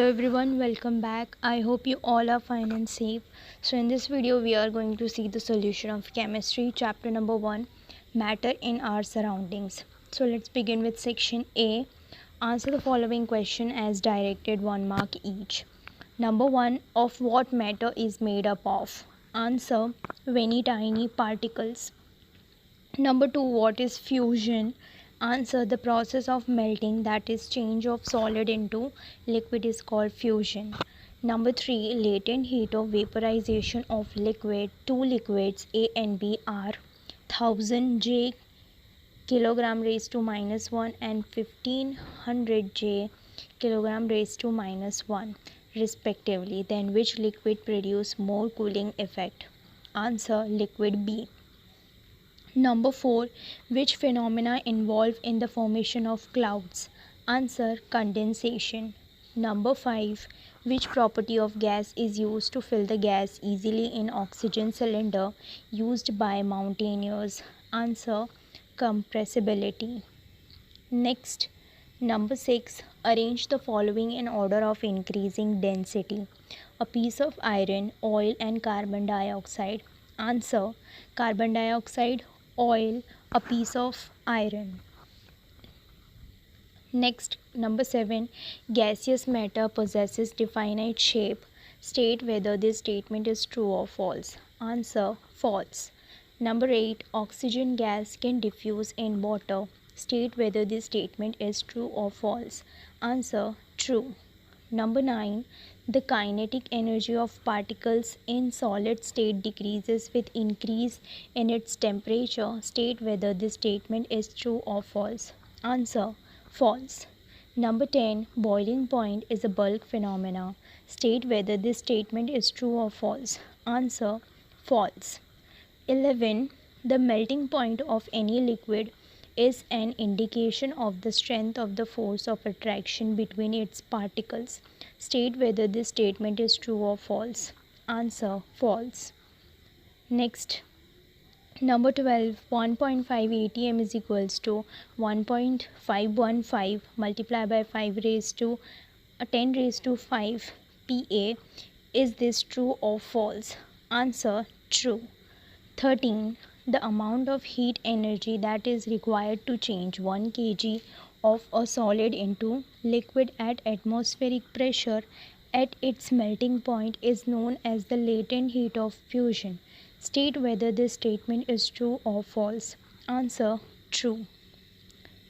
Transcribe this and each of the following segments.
everyone, welcome back. I hope you all are fine and safe. So in this video we are going to see the solution of chemistry chapter number 1, matter in our surroundings. So let's begin with section A. Answer the following question as directed, 1 mark each. Number 1, of what matter is made up of? Answer, very tiny particles. Number 2, what is fusion? Answer, the process of melting, that is change of solid into liquid, is called fusion. Number 3, latent heat of vaporization of liquid. Two liquids A and B are 1000 J kilogram raised to minus 1 and 1500 J kilogram raised to minus 1 respectively. Then which liquid produce more cooling effect? Answer, liquid B. Number 4, which phenomena involve in the formation of clouds? Answer, condensation. Number 5, which property of gas is used to fill the gas easily in oxygen cylinder used by mountaineers? Answer, compressibility. Next, number 6, arrange the following in order of increasing density. A piece of iron, oil and carbon dioxide. Answer, carbon dioxide, oil, a piece of iron. Next, number 7, gaseous matter possesses definite shape. State whether this statement is true or false. Answer, false. Number 8, oxygen gas can diffuse in water. State whether this statement is true or false. Answer, true. Number 9, the kinetic energy of particles in solid state decreases with increase in its temperature. State whether this statement is true or false. Answer, false. Number 10, boiling point is a bulk phenomena. State whether this statement is true or false. Answer, false. 11, the melting point of any liquid is an indication of the strength of the force of attraction between its particles. State whether this statement is true or false. Answer, false. Next, number 12, 1.5 atm is equals to 1.515 multiplied by 5 raised to 10 raised to 5 Pa. Is this true or false? Answer, true. 13, the amount of heat energy that is required to change 1 kg of a solid into liquid at atmospheric pressure at its melting point is known as the latent heat of fusion. State whether this statement is true or false. Answer, true.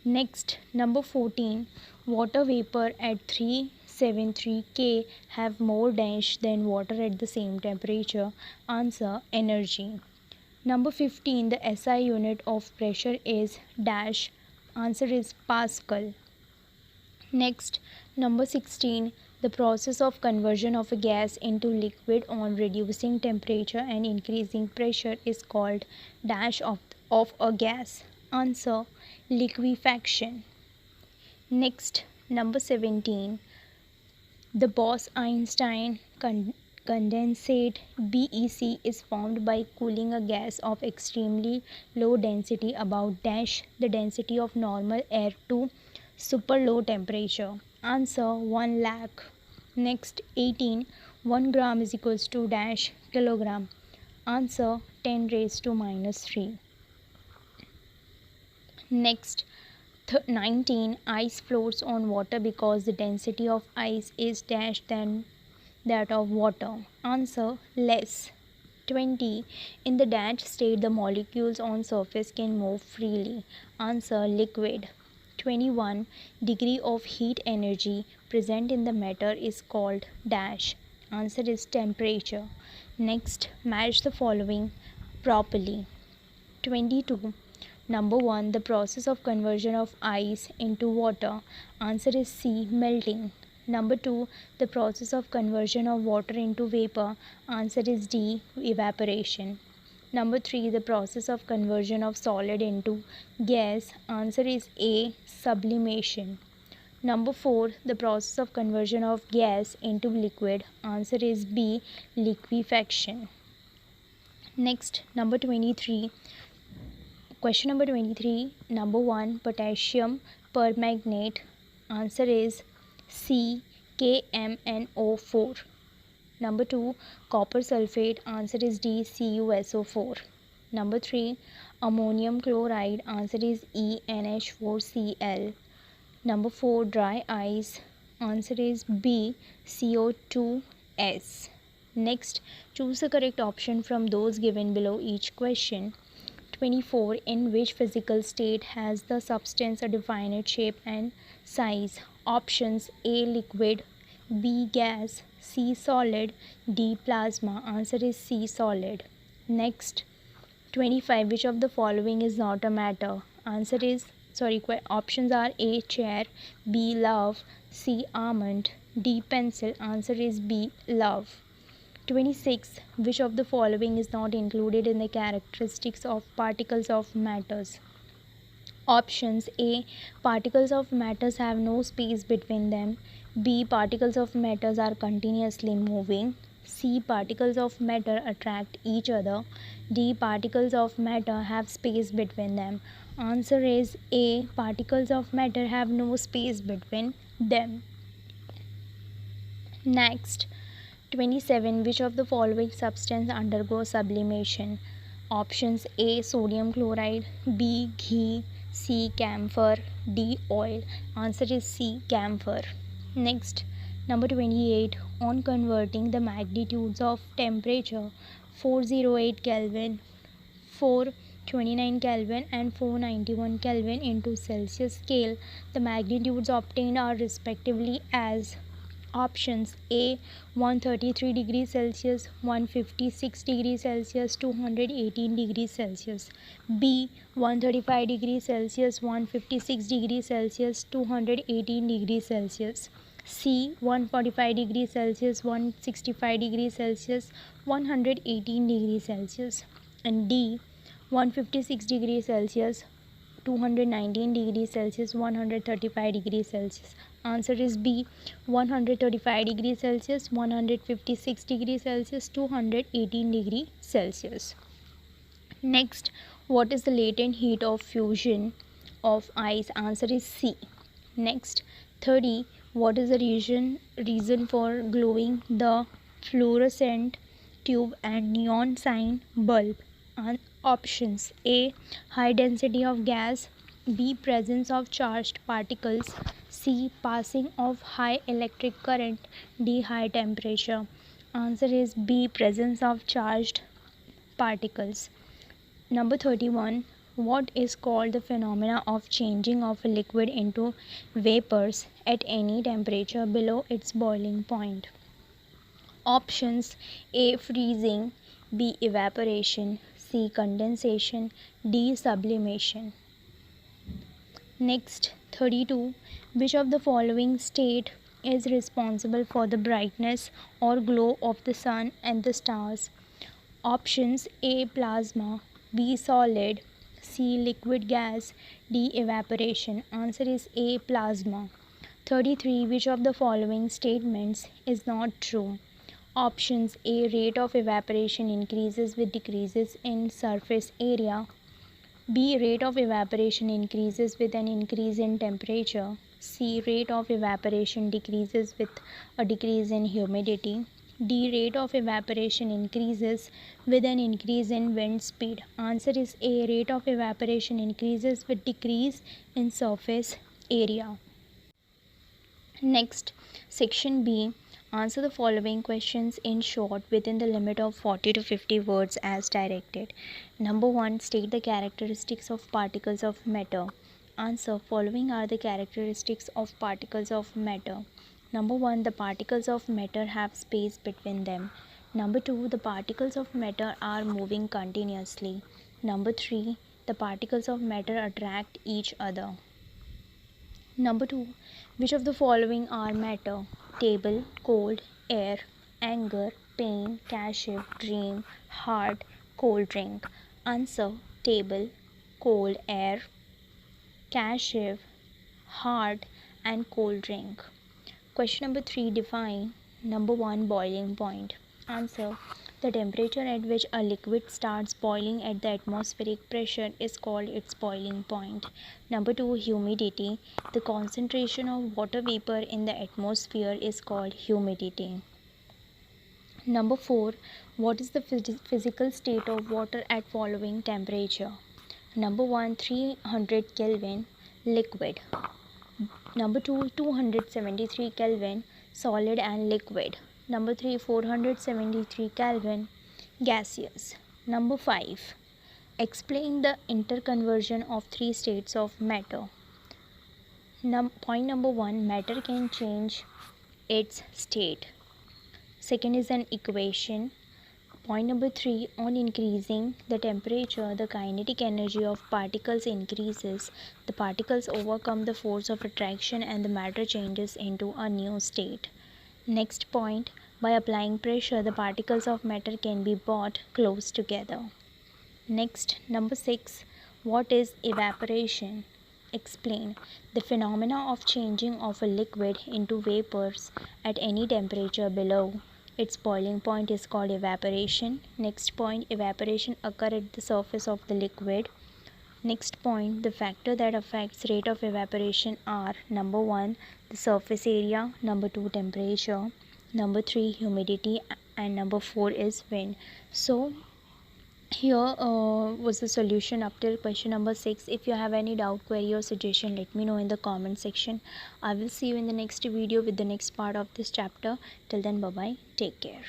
Next, number 14, water vapor at 373 K have more dash than water at the same temperature. Answer, energy. Number 15, the SI unit of pressure is dash. Answer is Pascal. Next, number 16, the process of conversion of a gas into liquid on reducing temperature and increasing pressure is called dash of a gas. Answer, liquefaction. Next, number 17, the Bose-Einstein condensate BEC is formed by cooling a gas of extremely low density about dash the density of normal air to super low temperature. Answer, 1 lakh. Next, 18, 1 gram is equals to dash kilogram. Answer, 10 raised to minus 3. Next, 19, ice floats on water because the density of ice is dash than that of water. Answer, less. 20, in the dash state the molecules on surface can move freely. Answer, liquid. 21, degree of heat energy present in the matter is called dash. Answer is temperature. Next, match the following properly. 22, number 1, the process of conversion of ice into water. Answer is C, melting. Number 2, the process of conversion of water into vapor. Answer is D, evaporation. Number 3, the process of conversion of solid into gas. Answer is A, sublimation. Number 4, the process of conversion of gas into liquid. Answer is B, liquefaction. Next, number 23. Question number 23. Number 1, potassium permanganate. Answer is C, KMNO4. Number 2, copper sulfate. Answer is D, CuSO4. Number 3, ammonium chloride. Answer is E, NH4Cl. Number 4, dry ice. Answer is B, CO2S. Next, choose the correct option from those given below each question. 24. In which physical state has the substance a definite shape and size? Options: A, liquid, B, gas, C, solid, D, plasma. Answer is C, solid. Next, 25. Which of the following is not a matter? Options are A, chair, B, love, C, almond, D, pencil. Answer is B, love. 26. Which of the following is not included in the characteristics of particles of matters? Options: A, particles of matters have no space between them, B, particles of matters are continuously moving, C, particles of matter attract each other, D, particles of matter have space between them. Answer is A, particles of matter have no space between them. Next, 27. Which of the following substance undergoes sublimation? Options: A, sodium chloride, B, ghee, C, camphor, D, oil. Answer is C, camphor. Next, number 28. On converting the magnitudes of temperature 408 Kelvin, 429 Kelvin and 491 Kelvin into Celsius scale, the magnitudes obtained are respectively as. Options: A, 133 degrees Celsius, 156 degrees Celsius, 218 degrees Celsius. B, 135 degrees Celsius, 156 degrees Celsius, 218 degrees Celsius. C, 145 degrees Celsius, 165 degrees Celsius, 118 degrees Celsius. And D, 156 degrees Celsius, 219 degrees Celsius, 135 degrees Celsius. Answer is B, 135 degrees Celsius, 156 degrees Celsius, 218 degrees Celsius. Next, what is the latent heat of fusion of ice? Answer is C. Next, 30. What is the reason for glowing the fluorescent tube and neon sign bulb? Options: A, high density of gas, B, presence of charged particles, C, passing of high electric current, D, high temperature. Answer is B, presence of charged particles. Number 31. What is called the phenomena of changing of a liquid into vapors at any temperature below its boiling point? Options: A, freezing, B, evaporation, C, condensation, D, sublimation. Next, 32. Which of the following state is responsible for the brightness or glow of the sun and the stars? Options: A, plasma, B, solid, C, liquid gas, D, evaporation. Answer is A, plasma. 33. Which of the following statements is not true? Options: A, rate of evaporation increases with decreases in surface area, B, rate of evaporation increases with an increase in temperature, C, rate of evaporation decreases with a decrease in humidity, D, rate of evaporation increases with an increase in wind speed. Answer is A, rate of evaporation increases with decrease in surface area. Next, section B. Answer the following questions in short within the limit of 40 to 50 words as directed. Number 1. State the characteristics of particles of matter. Answer: following are the characteristics of particles of matter. Number 1. The particles of matter have space between them. Number 2. The particles of matter are moving continuously. Number 3. The particles of matter attract each other. Number 2. Which of the following are matter? Table, cold, air, anger, pain, cashew, dream, heart, cold drink. Answer: table, cold, air, cashew, heart and cold drink. Question number 3. Define. Number 1. Boiling point. Answer: The temperature at which a liquid starts boiling at the atmospheric pressure is called its boiling point. Number 2, humidity. The concentration of water vapor in the atmosphere is called humidity. Number 4, what is the physical state of water at following temperature? Number 1, 300 Kelvin, liquid. Number 2, 273 Kelvin, solid and liquid. Number 3, 473 Kelvin, gaseous. Number 5, explain the interconversion of three states of matter. Point number 1, matter can change its state. Second is an equation. Point number 3, on increasing the temperature, the kinetic energy of particles increases. The particles overcome the force of attraction and the matter changes into a new state. Next point, by applying pressure, the particles of matter can be brought close together. Next, number 6, what is evaporation? Explain. The phenomena of changing of a liquid into vapors at any temperature below its boiling point is called evaporation. Next point, evaporation occurs at the surface of the liquid. Next point, the factor that affects rate of evaporation are number 1, the surface area, number 2, temperature, number 3, humidity, and number 4 is wind. So here was the solution up till question number 6. If you have any doubt, query or suggestion, let me know in the comment section. I will see you in the next video with the next part of this chapter. Till then, bye bye, take care.